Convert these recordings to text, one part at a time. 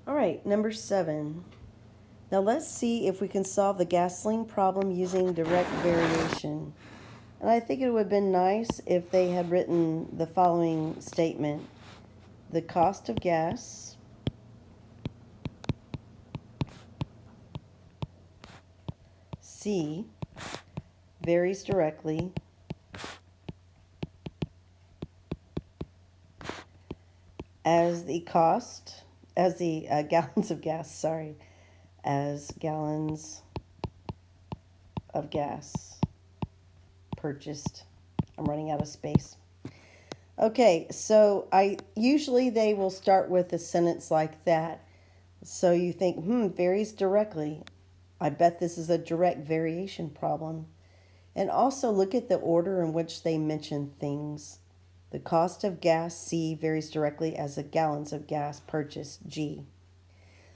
All right, number 7. Now let's see if we can solve the gasoline problem using direct variation. And I think it would have been nice if they had written the following statement. The cost of gas C varies directly as the gallons of gas, as gallons of gas purchased. I'm running out of space. Okay, so usually they will start with a sentence like that. So you think, varies directly. I bet this is a direct variation problem. And also look at the order in which they mention things. The cost of gas, C, varies directly as the gallons of gas purchased, G.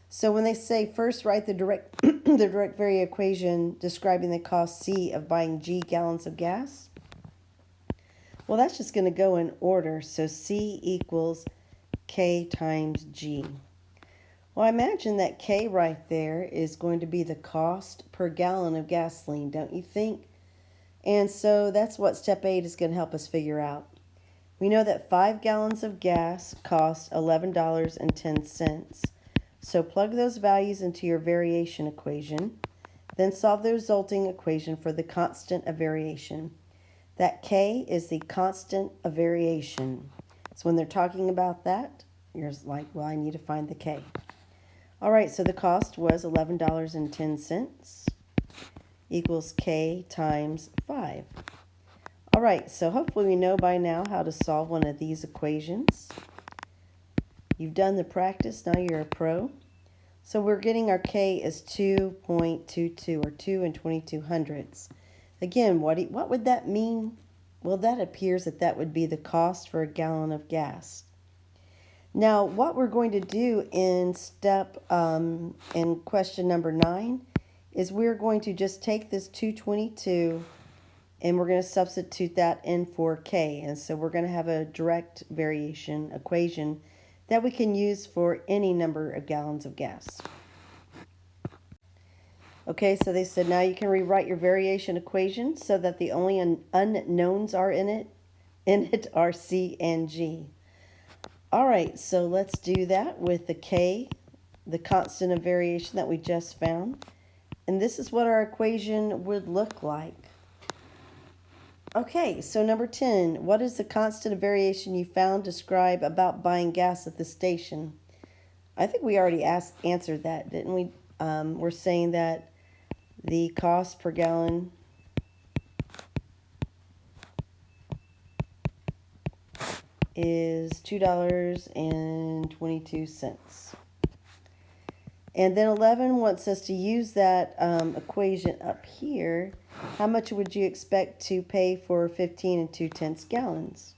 So when they say first write the direct the direct vary equation describing the cost C of buying G gallons of gas, well, that's just going to go in order. So C equals K times G. Well, I imagine that K right there is going to be the cost per gallon of gasoline, don't you think? And so that's what step 8 is going to help us figure out. We know that 5 gallons of gas cost $11.10. So plug those values into your variation equation, then solve the resulting equation for the constant of variation. That K is the constant of variation. So when they're talking about that, you're like, well, I need to find the K. All right, so the cost was $11.10 equals K times 5. All right, so hopefully we know by now how to solve one of these equations. You've done the practice, now you're a pro. So we're getting our K as 2.22 or 2 and 22 hundredths. Again, what would that mean? Well, that appears that would be the cost for a gallon of gas. Now, what we're going to do in in question number 9 is we're going to just take this 222 and we're going to substitute that in for K. And so we're going to have a direct variation equation that we can use for any number of gallons of gas. Okay, so they said now you can rewrite your variation equation so that the only unknowns are in it are C and G. All right, so let's do that with the K, the constant of variation that we just found. And this is what our equation would look like. Okay, so number 10, what is the constant of variation you found describe about buying gas at the station? I think we already answered that, didn't we? We're saying that the cost per gallon is $2.22. And then 11 wants us to use that equation up here. How much would you expect to pay for 15 2/10 gallons?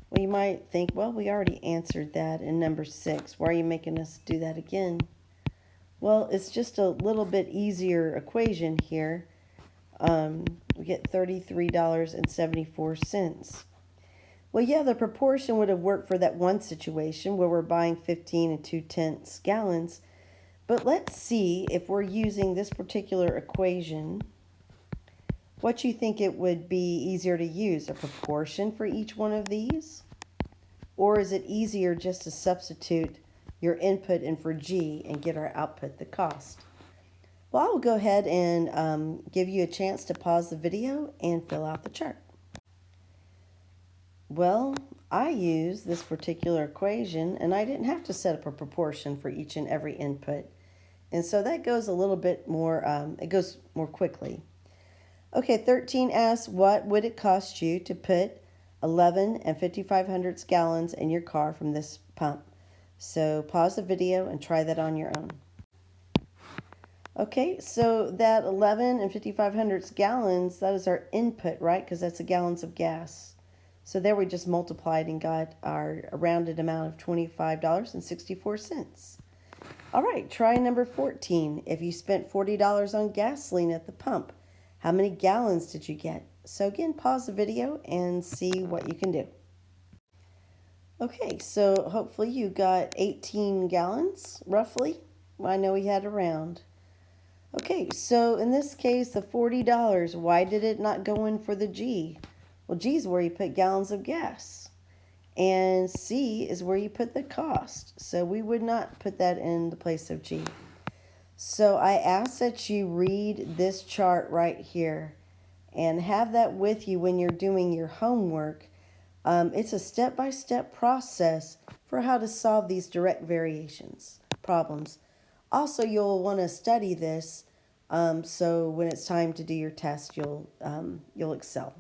Well, you might think, well, we already answered that in number 6. Why are you making us do that again? Well, it's just a little bit easier equation here. We get $33.74. Well, yeah, the proportion would have worked for that one situation where we're buying 15 2/10 gallons. But let's see if we're using this particular equation, what you think it would be easier to use, a proportion for each one of these? Or is it easier just to substitute your input in for G and get our output, the cost? Well, I will go ahead and give you a chance to pause the video and fill out the chart. Well, I use this particular equation and I didn't have to set up a proportion for each and every input. And so that goes a little bit more, it goes more quickly. Okay, 13 asks, what would it cost you to put 11 5500 gallons in your car from this pump? So pause the video and try that on your own. Okay, so that 11 5500 gallons, that is our input, right? Because that's the gallons of gas. So there we just multiplied and got our rounded amount of $25.64. All right, try number 14. If you spent $40 on gasoline at the pump, how many gallons did you get? So again, pause the video and see what you can do. Okay, so hopefully you got 18 gallons, roughly. I know we had a round. Okay, so in this case, the $40, why did it not go in for the G? Well, G is where you put gallons of gas. And C is where you put the cost. So we would not put that in the place of G. So I ask that you read this chart right here and have that with you when you're doing your homework. It's a step-by-step process for how to solve these direct variations problems. Also, you'll want to study this so when it's time to do your test, you'll excel.